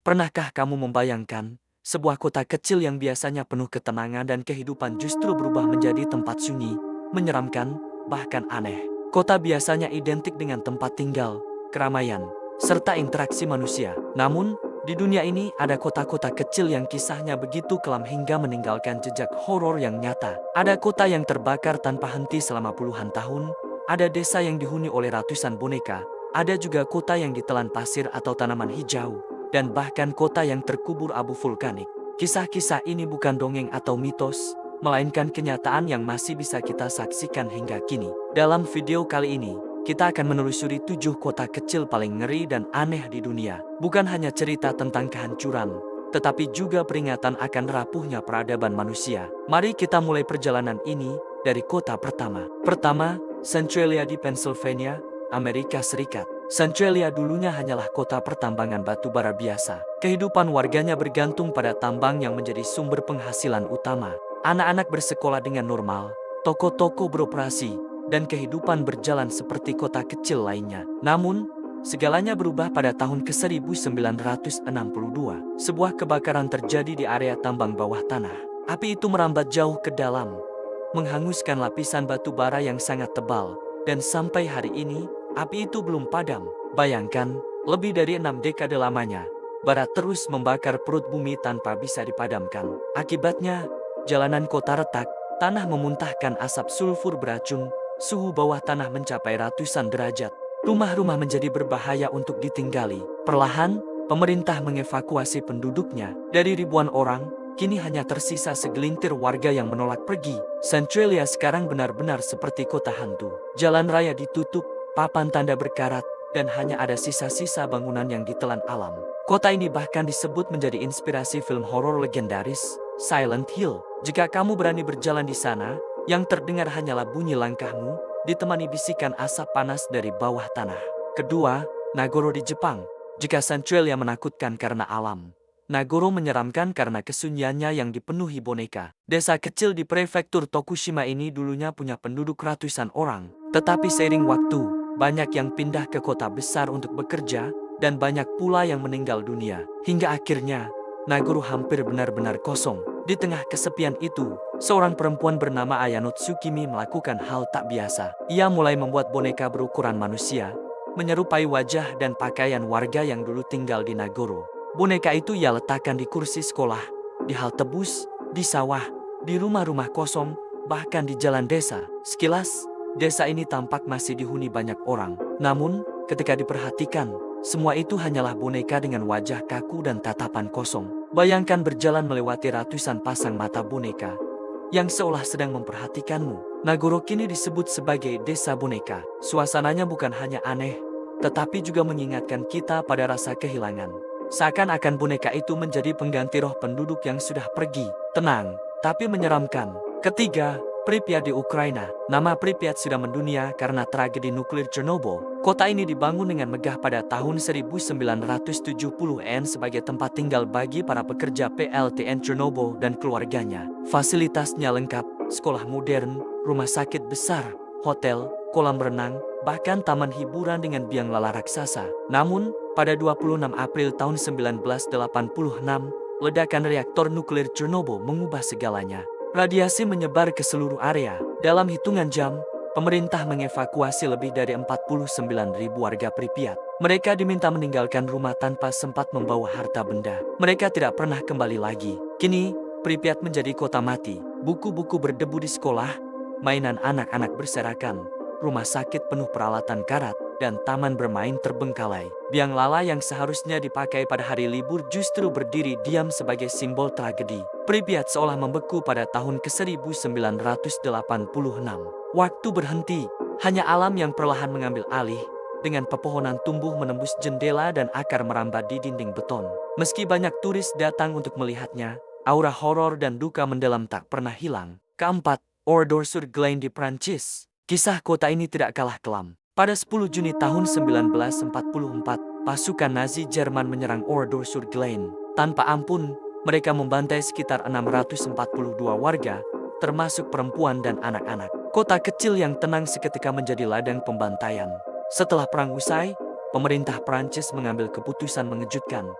Pernahkah kamu membayangkan, sebuah kota kecil yang biasanya penuh ketenangan dan kehidupan justru berubah menjadi tempat sunyi, menyeramkan, bahkan aneh. Kota biasanya identik dengan tempat tinggal, keramaian, serta interaksi manusia. Namun, di dunia ini ada kota-kota kecil yang kisahnya begitu kelam hingga meninggalkan jejak horor yang nyata. Ada kota yang terbakar tanpa henti selama puluhan tahun, ada desa yang dihuni oleh ratusan boneka, ada juga kota yang ditelan pasir atau tanaman hijau, dan bahkan kota yang terkubur abu vulkanik. Kisah-kisah ini bukan dongeng atau mitos, melainkan kenyataan yang masih bisa kita saksikan hingga kini. Dalam video kali ini, kita akan menelusuri 7 kota kecil paling ngeri dan aneh di dunia. Bukan hanya cerita tentang kehancuran, tetapi juga peringatan akan rapuhnya peradaban manusia. Mari kita mulai perjalanan ini dari kota pertama. Pertama, Centralia di Pennsylvania, Amerika Serikat. Centralia dulunya hanyalah kota pertambangan batu bara biasa. Kehidupan warganya bergantung pada tambang yang menjadi sumber penghasilan utama. Anak-anak bersekolah dengan normal, toko-toko beroperasi, dan kehidupan berjalan seperti kota kecil lainnya. Namun, segalanya berubah pada tahun ke-1962. Sebuah kebakaran terjadi di area tambang bawah tanah. Api itu merambat jauh ke dalam, menghanguskan lapisan batu bara yang sangat tebal, dan sampai hari ini, api itu belum padam. Bayangkan, lebih dari 6 dekade lamanya, bara terus membakar perut bumi tanpa bisa dipadamkan. Akibatnya, jalanan kota retak, tanah memuntahkan asap sulfur beracun, suhu bawah tanah mencapai ratusan derajat. Rumah-rumah menjadi berbahaya untuk ditinggali. Perlahan, pemerintah mengevakuasi penduduknya. Dari ribuan orang, kini hanya tersisa segelintir warga yang menolak pergi. Centralia sekarang benar-benar seperti kota hantu. Jalan raya ditutup, papan tanda berkarat, dan hanya ada sisa-sisa bangunan yang ditelan alam. Kota ini bahkan disebut menjadi inspirasi film horor legendaris, Silent Hill. Jika kamu berani berjalan di sana, yang terdengar hanyalah bunyi langkahmu, ditemani bisikan asap panas dari bawah tanah. Kedua, Nagoro di Jepang. Jika Centralia menakutkan karena alam, Nagoro menyeramkan karena kesunyiannya yang dipenuhi boneka. Desa kecil di prefektur Tokushima ini dulunya punya penduduk ratusan orang. Tetapi seiring waktu, banyak yang pindah ke kota besar untuk bekerja, dan banyak pula yang meninggal dunia. Hingga akhirnya, Nagoro hampir benar-benar kosong. Di tengah kesepian itu, seorang perempuan bernama Ayano Tsukimi melakukan hal tak biasa. Ia mulai membuat boneka berukuran manusia, menyerupai wajah dan pakaian warga yang dulu tinggal di Nagoro. Boneka itu ia letakkan di kursi sekolah, di halte bus, di sawah, di rumah-rumah kosong, bahkan di jalan desa. Sekilas, desa ini tampak masih dihuni banyak orang. Namun, ketika diperhatikan, semua itu hanyalah boneka dengan wajah kaku dan tatapan kosong. Bayangkan berjalan melewati ratusan pasang mata boneka yang seolah sedang memperhatikanmu. Nagoro kini disebut sebagai desa boneka. Suasananya bukan hanya aneh, tetapi juga mengingatkan kita pada rasa kehilangan. Seakan-akan boneka itu menjadi pengganti roh penduduk yang sudah pergi. Tenang, tapi menyeramkan. Ketiga, Pripyat di Ukraina. Nama Pripyat sudah mendunia karena tragedi nuklir Chernobyl. Kota ini dibangun dengan megah pada tahun 1970-an sebagai tempat tinggal bagi para pekerja PLTN Chernobyl dan keluarganya. Fasilitasnya lengkap, sekolah modern, rumah sakit besar, hotel, kolam renang, bahkan taman hiburan dengan biang lala raksasa. Namun, pada 26 April tahun 1986, ledakan reaktor nuklir Chernobyl mengubah segalanya. Radiasi menyebar ke seluruh area. Dalam hitungan jam, pemerintah mengevakuasi lebih dari 49.000 warga Pripyat. Mereka diminta meninggalkan rumah tanpa sempat membawa harta benda. Mereka tidak pernah kembali lagi. Kini, Pripyat menjadi kota mati. Buku-buku berdebu di sekolah, mainan anak-anak berserakan, rumah sakit penuh peralatan karat, dan taman bermain terbengkalai. Biang lala yang seharusnya dipakai pada hari libur justru berdiri diam sebagai simbol tragedi. Pripyat seolah membeku pada tahun ke-1986. Waktu berhenti, hanya alam yang perlahan mengambil alih, dengan pepohonan tumbuh menembus jendela dan akar merambat di dinding beton. Meski banyak turis datang untuk melihatnya, aura horor dan duka mendalam tak pernah hilang. Keempat, Ordre-sur-Glane di Prancis. Kisah kota ini tidak kalah kelam. Pada 10 Juni tahun 1944, pasukan Nazi Jerman menyerang Ordre-sur-Glane. Tanpa ampun, mereka membantai sekitar 642 warga, termasuk perempuan dan anak-anak. Kota kecil yang tenang seketika menjadi ladang pembantaian. Setelah perang usai, pemerintah Prancis mengambil keputusan mengejutkan.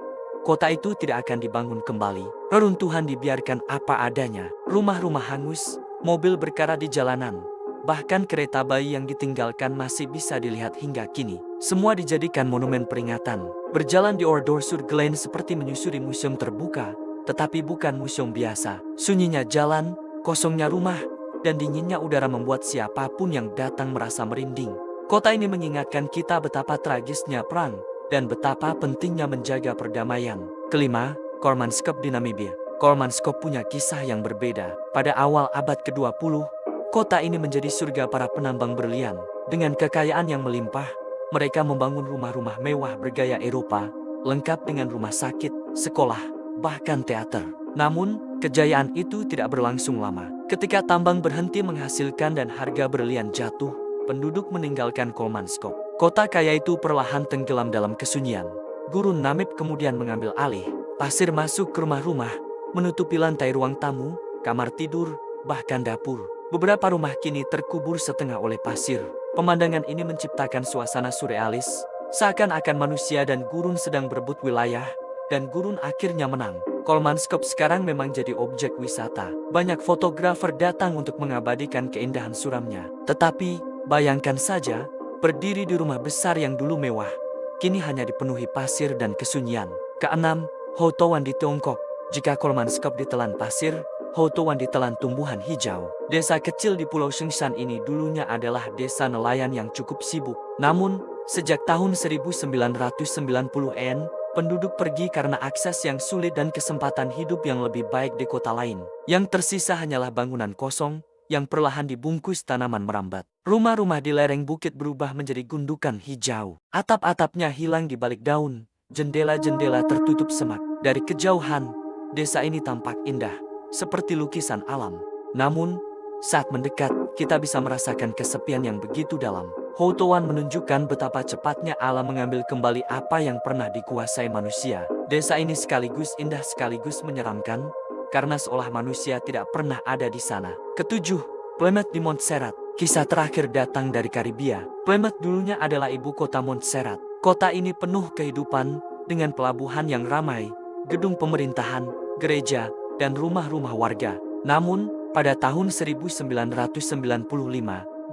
kota itu tidak akan dibangun kembali. Reruntuhan dibiarkan apa adanya. Rumah-rumah hangus, mobil berkarat di jalanan. Bahkan kereta bayi yang ditinggalkan masih bisa dilihat hingga kini. Semua dijadikan monumen peringatan. Berjalan di Ordor-sur-Glane seperti menyusuri museum terbuka, tetapi bukan museum biasa. Sunyinya jalan, kosongnya rumah, dan dinginnya udara membuat siapapun yang datang merasa merinding. Kota ini mengingatkan kita betapa tragisnya perang dan betapa pentingnya menjaga perdamaian. Kelima, Kormanskop di Namibia. Kormanskop punya kisah yang berbeda. Pada awal abad ke-20, kota ini menjadi surga para penambang berlian. Dengan kekayaan yang melimpah, mereka membangun rumah-rumah mewah bergaya Eropa, lengkap dengan rumah sakit, sekolah, bahkan teater. Namun, kejayaan itu tidak berlangsung lama. Ketika tambang berhenti menghasilkan dan harga berlian jatuh, penduduk meninggalkan Kormanskop. Kota kaya itu perlahan tenggelam dalam kesunyian. Gurun Namib kemudian mengambil alih. Pasir masuk ke rumah-rumah, menutupi lantai ruang tamu, kamar tidur, bahkan dapur. Beberapa rumah kini terkubur setengah oleh pasir. Pemandangan ini menciptakan suasana surrealis, seakan-akan manusia dan gurun sedang berebut wilayah, dan gurun akhirnya menang. Kormanskop sekarang memang jadi objek wisata. Banyak fotografer datang untuk mengabadikan keindahan suramnya. Tetapi, bayangkan saja, berdiri di rumah besar yang dulu mewah, kini hanya dipenuhi pasir dan kesunyian. Keenam, Houtowan di Tiongkok. Jika Kormanskop ditelan pasir, Houtowan ditelan tumbuhan hijau. Desa kecil di Pulau Sengshan ini dulunya adalah desa nelayan yang cukup sibuk. Namun, sejak tahun 1990-an, penduduk pergi karena akses yang sulit dan kesempatan hidup yang lebih baik di kota lain. Yang tersisa hanyalah bangunan kosong, yang perlahan dibungkus tanaman merambat. Rumah-rumah di lereng bukit berubah menjadi gundukan hijau. Atap-atapnya hilang di balik daun, jendela-jendela tertutup semak. Dari kejauhan, desa ini tampak indah, seperti lukisan alam. Namun, saat mendekat, kita bisa merasakan kesepian yang begitu dalam. Houtowan menunjukkan betapa cepatnya alam mengambil kembali apa yang pernah dikuasai manusia. Desa ini sekaligus indah sekaligus menyeramkan, karena seolah manusia tidak pernah ada di sana. Ketujuh, Plymouth di Montserrat. Kisah terakhir datang dari Karibia. Plymouth dulunya adalah ibu kota Montserrat. Kota ini penuh kehidupan, dengan pelabuhan yang ramai, gedung pemerintahan, gereja, dan rumah-rumah warga. Namun, pada tahun 1995,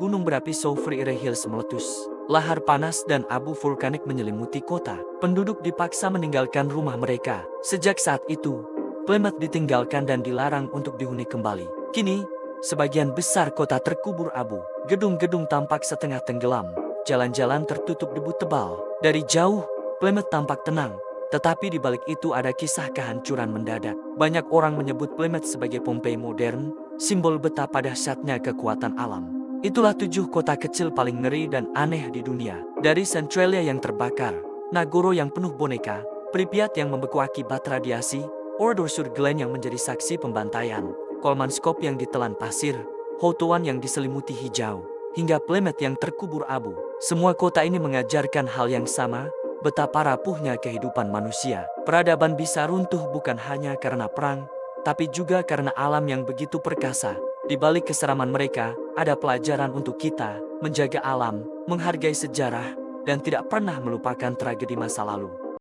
gunung berapi Soufriere Hills meletus. Lahar panas dan abu vulkanik menyelimuti kota. Penduduk dipaksa meninggalkan rumah mereka. Sejak saat itu, Plymouth ditinggalkan dan dilarang untuk dihuni kembali. Kini, sebagian besar kota terkubur abu. Gedung-gedung tampak setengah tenggelam. Jalan-jalan tertutup debu tebal. Dari jauh, Plymouth tampak tenang. Tetapi di balik itu ada kisah kehancuran mendadak. Banyak orang menyebut Plymouth sebagai Pompeii modern, simbol betapa dahsyatnya kekuatan alam. Itulah 7 kota kecil paling ngeri dan aneh di dunia. Dari Centralia yang terbakar, Nagoro yang penuh boneka, Pripyat yang membeku akibat radiasi, Ordor-sur-Glane yang menjadi saksi pembantaian, Kormanskop yang ditelan pasir, Houtowan yang diselimuti hijau, hingga Plymouth yang terkubur abu. Semua kota ini mengajarkan hal yang sama, betapa rapuhnya kehidupan manusia. Peradaban bisa runtuh bukan hanya karena perang, tapi juga karena alam yang begitu perkasa. Di balik keseraman mereka, ada pelajaran untuk kita, menjaga alam, menghargai sejarah, dan tidak pernah melupakan tragedi masa lalu.